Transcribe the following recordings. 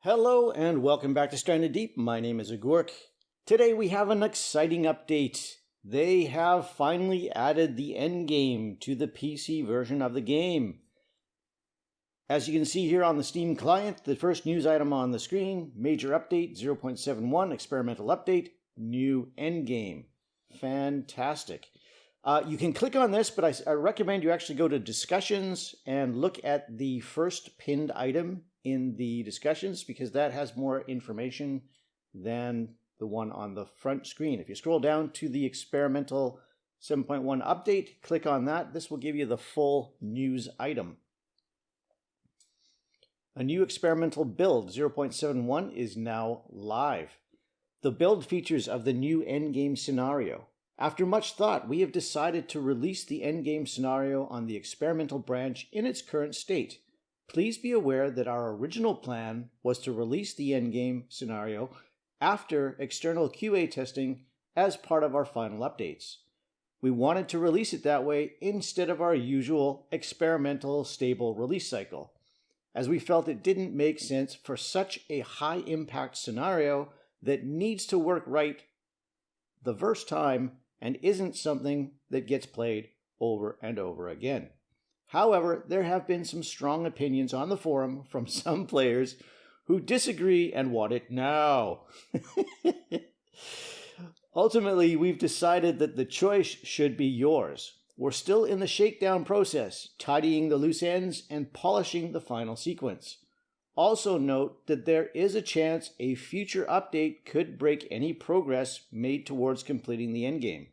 Hello and welcome back to Stranded Deep. My name is Agurk. Today we have an exciting update. They have finally added the endgame to the PC version of the game. As you can see here on the Steam client, the first news item on the screen, major update 0.71, experimental update, new endgame. Fantastic. You can click on this, but I recommend you actually go to discussions and look at the first pinned item in the discussions because that has more information than the one on the front screen. If you scroll down to the experimental 7.1 update, click on that. This will give you the full news item. A new experimental build 0.71 is now live. The build features of the new endgame scenario. After much thought, we have decided to release the endgame scenario on the experimental branch in its current state. Please be aware that our original plan was to release the endgame scenario after external QA testing as part of our final updates. We wanted to release it that way instead of our usual experimental stable release cycle, as we felt it didn't make sense for such a high impact scenario that needs to work right the first time and isn't something that gets played over and over again. However, there have been some strong opinions on the forum from some players who disagree and want it now. Ultimately, we've decided that the choice should be yours. We're still in the shakedown process, tidying the loose ends and polishing the final sequence. Also note that there is a chance a future update could break any progress made towards completing the endgame.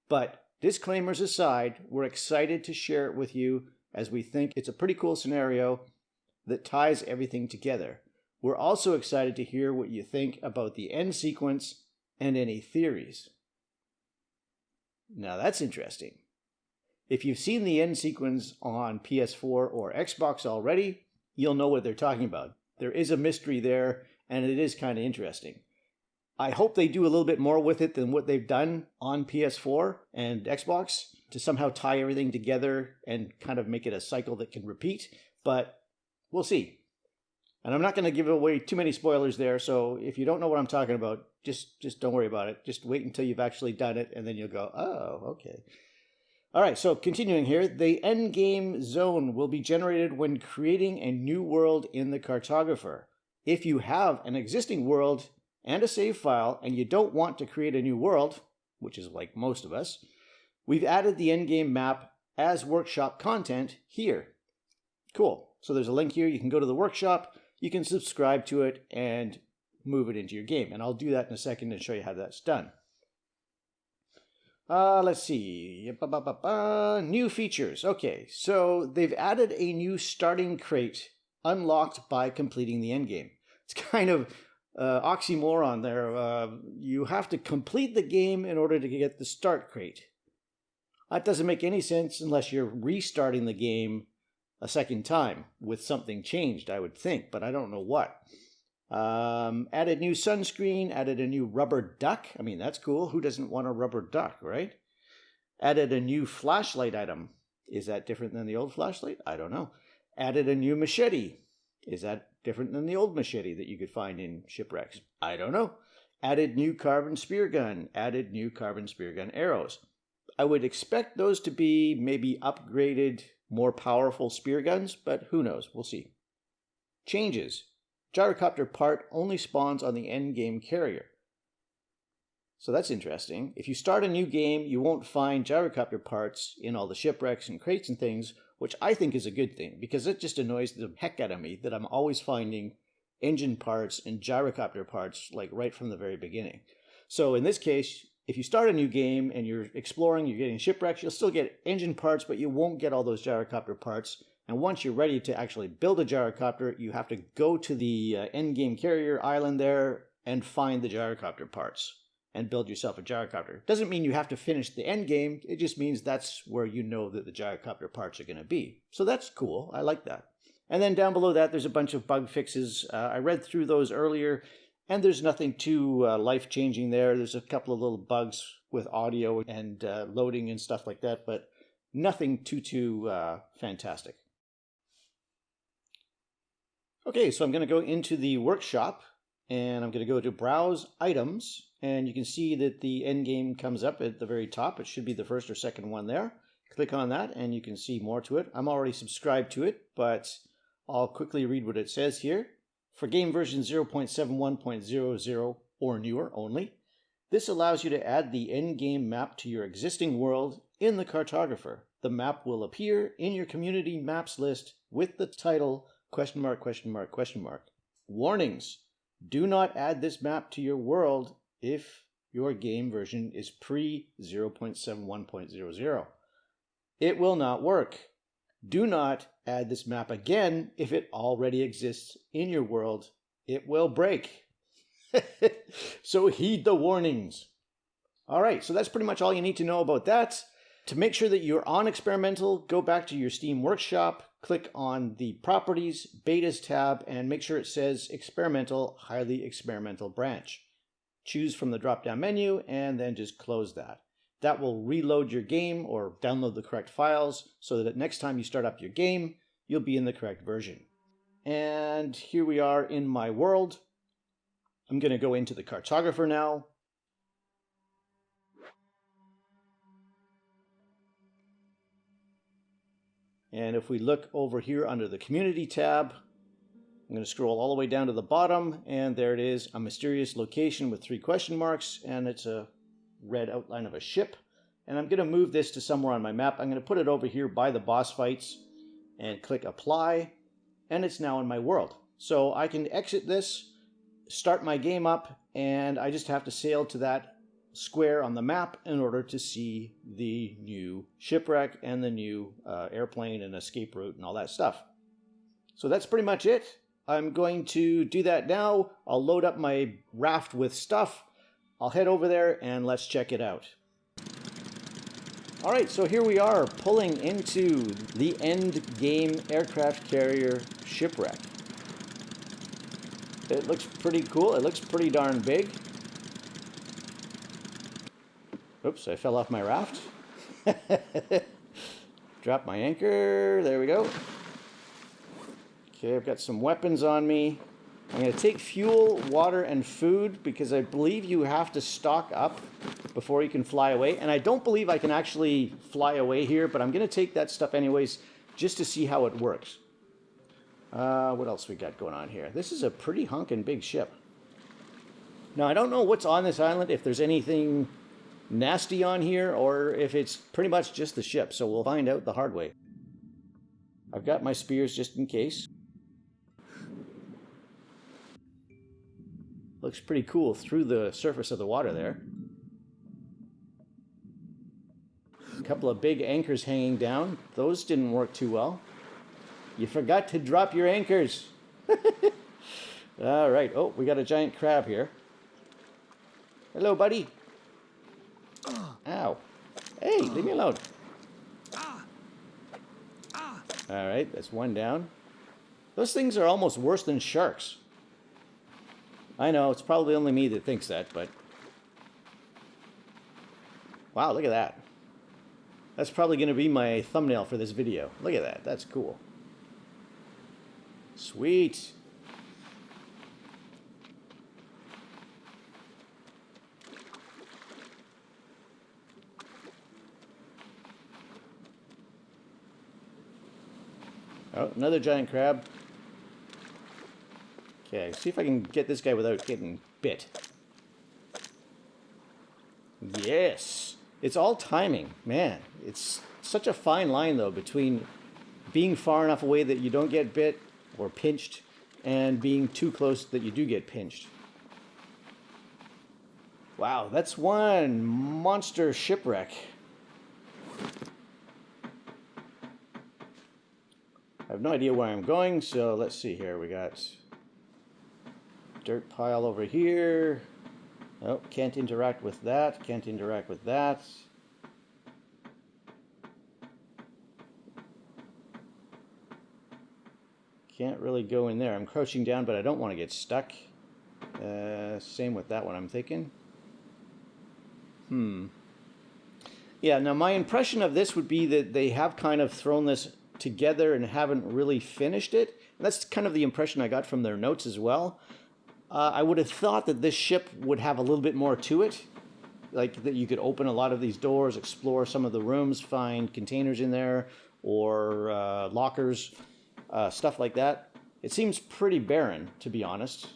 But disclaimers aside, we're excited to share it with you as we think it's a pretty cool scenario that ties everything together. We're also excited to hear what you think about the end sequence and any theories. Now that's interesting. If you've seen the end sequence on PS4 or Xbox already, you'll know what they're talking about. There is a mystery there, and it is kind of interesting. I hope they do a little bit more with it than what they've done on PS4 and Xbox to somehow tie everything together and kind of make it a cycle that can repeat, but we'll see. And I'm not going to give away too many spoilers there, so if you don't know what I'm talking about, just don't worry about it. Just wait until you've actually done it, and then you'll go, oh, okay. All right, so continuing here, the endgame zone will be generated when creating a new world in the cartographer. If you have an existing world and a save file and you don't want to create a new world, which is like most of us, we've added the endgame map as workshop content here. Cool. So there's a link here. You can go to the workshop, you can subscribe to it and move it into your game. And I'll do that in a second and show you how that's done. Let's see. New features. Okay, so they've added a new starting crate unlocked by completing the endgame. It's kind of oxymoron there. You have to complete the game in order to get the start crate. That doesn't make any sense unless you're restarting the game a second time with something changed, I would think, but I don't know what. Added new sunscreen, added a new rubber duck. I mean, that's cool. Who doesn't want a rubber duck, right? Added a new flashlight item. Is that different than the old flashlight? I don't know. Added a new machete. Is that different than the old machete that you could find in shipwrecks? I don't know. Added new carbon spear gun. Added new carbon spear gun arrows. I would expect those to be maybe upgraded, more powerful spear guns, but who knows? We'll see. Changes. Gyrocopter part only spawns on the endgame carrier. So that's interesting. If you start a new game, you won't find gyrocopter parts in all the shipwrecks and crates and things, which I think is a good thing, because it just annoys the heck out of me that I'm always finding engine parts and gyrocopter parts like right from the very beginning. So in this case, if you start a new game and you're exploring, you're getting shipwrecks, you'll still get engine parts, but you won't get all those gyrocopter parts. And once you're ready to actually build a gyrocopter, you have to go to the endgame carrier island there and find the gyrocopter parts and build yourself a gyrocopter. Doesn't mean you have to finish the endgame. It just means that's where you know that the gyrocopter parts are going to be. So that's cool. I like that. And then down below that, there's a bunch of bug fixes. I read through those earlier, and there's nothing too life-changing there. There's a couple of little bugs with audio and loading and stuff like that, but nothing too fantastic. Okay, so I'm going to go into the workshop and I'm going to go to Browse Items, and you can see that the end game comes up at the very top. It should be the first or second one there. Click on that and you can see more to it. I'm already subscribed to it, but I'll quickly read what it says here. For game version 0.71.00 or newer only, this allows you to add the endgame map to your existing world in the cartographer. The map will appear in your community maps list with the title ? Warnings: do not add this map to your world if your game version is pre 0.71.00. It will not work. Do not add this map again if it already exists in your world. It will break. So heed the warnings. All right, so that's pretty much all you need to know about that. To make sure that you're on experimental, go back to your Steam Workshop, click on the Properties, Betas tab, and make sure it says Experimental, Highly Experimental Branch. Choose from the drop-down menu and then just close that. That will reload your game or download the correct files so that next time you start up your game, you'll be in the correct version. And here we are in my world. I'm going to go into the cartographer now. And if we look over here under the community tab, I'm going to scroll all the way down to the bottom, and there it is, a mysterious location with 3 question marks, and it's a red outline of a ship. And I'm going to move this to somewhere on my map. I'm going to put it over here by the boss fights and click apply, and it's now in my world. So I can exit this, start my game up, and I just have to sail to that square on the map in order to see the new shipwreck and the new airplane and escape route and all that stuff. So that's pretty much it. I'm going to do that now. I'll load up my raft with stuff. I'll head over there and let's check it out. All right, so here we are pulling into the end game aircraft carrier shipwreck. It looks pretty cool. It looks pretty darn big. Oops, I fell off my raft. Drop my anchor. There we go. Okay, I've got some weapons on me. I'm going to take fuel, water, and food because I believe you have to stock up before you can fly away. And I don't believe I can actually fly away here, but I'm going to take that stuff anyways just to see how it works. What else we got going on here? This is a pretty hunkin' big ship. Now, I don't know what's on this island, if there's anything nasty on here, or if it's pretty much just the ship, so we'll find out the hard way. I've got my spears just in case. Looks pretty cool through the surface of the water there. A couple of big anchors hanging down. Those didn't work too well. You forgot to drop your anchors. All right. Oh, we got a giant crab here. Hello, buddy. Ow. Hey, leave me alone. All right, that's one down. Those things are almost worse than sharks. I know, it's probably only me that thinks that, but... Wow, look at that. That's probably going to be my thumbnail for this video. Look at that, that's cool. Sweet. Oh, another giant crab. Okay, see if I can get this guy without getting bit. Yes! It's all timing. Man, it's such a fine line, though, between being far enough away that you don't get bit or pinched and being too close that you do get pinched. Wow, that's one monster shipwreck. I have no idea where I'm going, so let's see here. We got dirt pile over here. Oh, can't interact with that. Can't interact with that. Can't really go in there. I'm crouching down, but I don't want to get stuck. Same with that one, I'm thinking. Yeah, now my impression of this would be that they have kind of thrown this together and haven't really finished it. And that's kind of the impression I got from their notes as well. I would have thought that this ship would have a little bit more to it. Like that you could open a lot of these doors, explore some of the rooms, find containers in there, or lockers, stuff like that. It seems pretty barren, to be honest.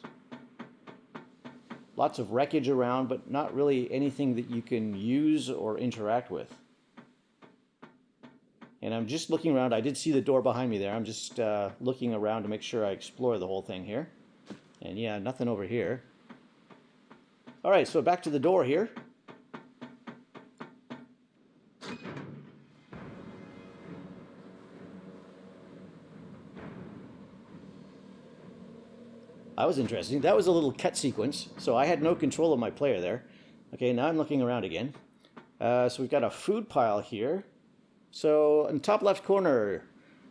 Lots of wreckage around, but not really anything that you can use or interact with. And I'm just looking around. I did see the door behind me there. I'm just looking around to make sure I explore the whole thing here. And yeah, nothing over here. All right, so back to the door here. That was interesting. That was a little cut sequence, so I had no control of my player there. Okay, now I'm looking around again. So we've got a food pile here. So in the top left corner,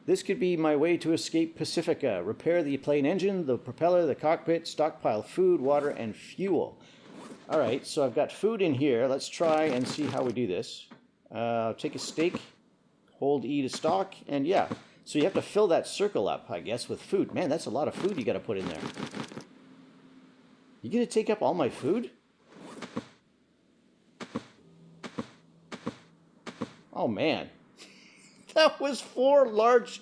this could be my way to escape Pacifica. Repair the plane engine, the propeller, the cockpit, stockpile food, water, and fuel. All right, so I've got food in here. Let's try and see how we do this. Take a steak, hold E to stock, and yeah. So you have to fill that circle up, I guess, with food. Man, that's a lot of food you got to put in there. You gonna take up all my food? Oh man, that was 4 large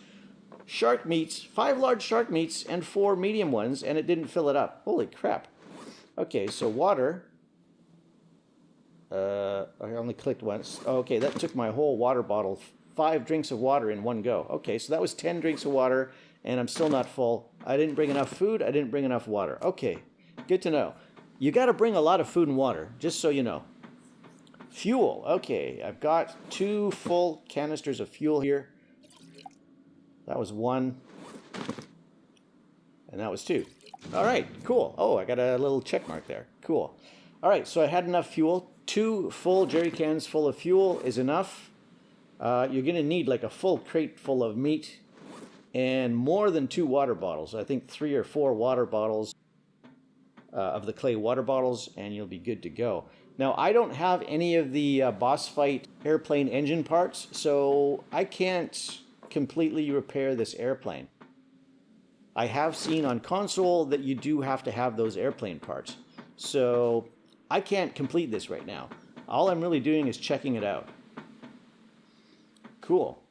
shark meats, 5 large shark meats and 4 medium ones, and it didn't fill it up. Holy crap. Okay, so water. I only clicked once. Okay, that took my whole water bottle. 5 drinks of water in one go. Okay, so that was 10 drinks of water, and I'm still not full. I didn't bring enough food. I didn't bring enough water. Okay, good to know. You got to bring a lot of food and water, just so you know. Fuel. Okay, I've got 2 full canisters of fuel here. That was 1. And that was 2. All right, cool. Oh, I got a little check mark there. Cool. All right, so I had enough fuel. 2 full jerry cans full of fuel is enough. You're going to need like a full crate full of meat and more than 2 water bottles. I think 3 or 4 water bottles of the clay water bottles, and you'll be good to go. Now, I don't have any of the boss fight airplane engine parts, so I can't completely repair this airplane. I have seen on console that you do have to have those airplane parts. So I can't complete this right now. All I'm really doing is checking it out. Cool.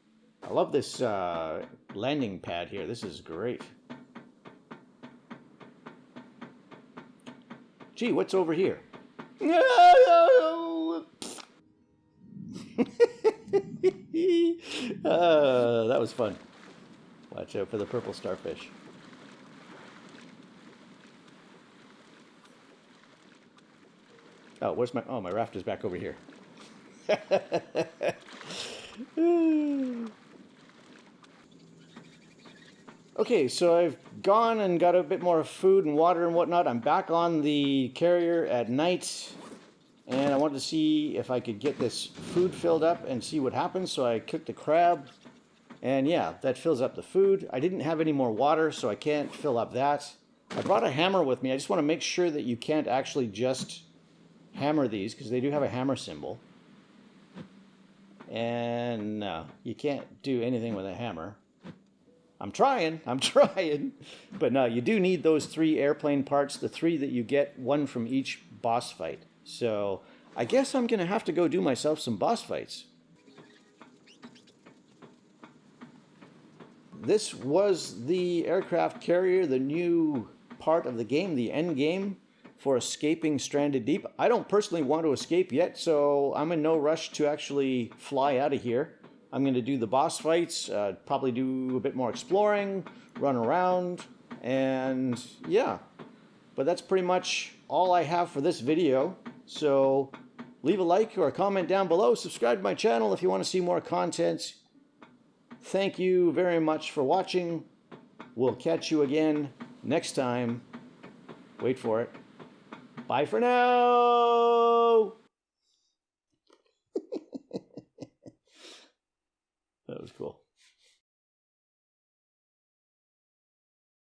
I love this landing pad here. This is great. Gee, what's over here? That was fun. Watch out for the purple starfish. Oh, where's my... Oh, my raft is back over here. Okay, so I've gone and got a bit more food and water and whatnot. I'm back on the carrier at night, and I wanted to see if I could get this food filled up and see what happens. So I cooked a crab, and yeah, that fills up the food. I didn't have any more water, so I can't fill up that. I brought a hammer with me. I just want to make sure that you can't actually just hammer these, because they do have a hammer symbol. And no, you can't do anything with a hammer. I'm trying. But no, you do need those 3 airplane parts, the 3 that you get, 1 from each boss fight. So I guess I'm going to have to go do myself some boss fights. This was the aircraft carrier, the new part of the game, the end game for escaping Stranded Deep. I don't personally want to escape yet, so I'm in no rush to actually fly out of here. I'm going to do the boss fights, probably do a bit more exploring, run around, and yeah. But that's pretty much all I have for this video. So leave a like or a comment down below. Subscribe to my channel if you want to see more content. Thank you very much for watching. We'll catch you again next time. Wait for it. Bye for now! That was cool.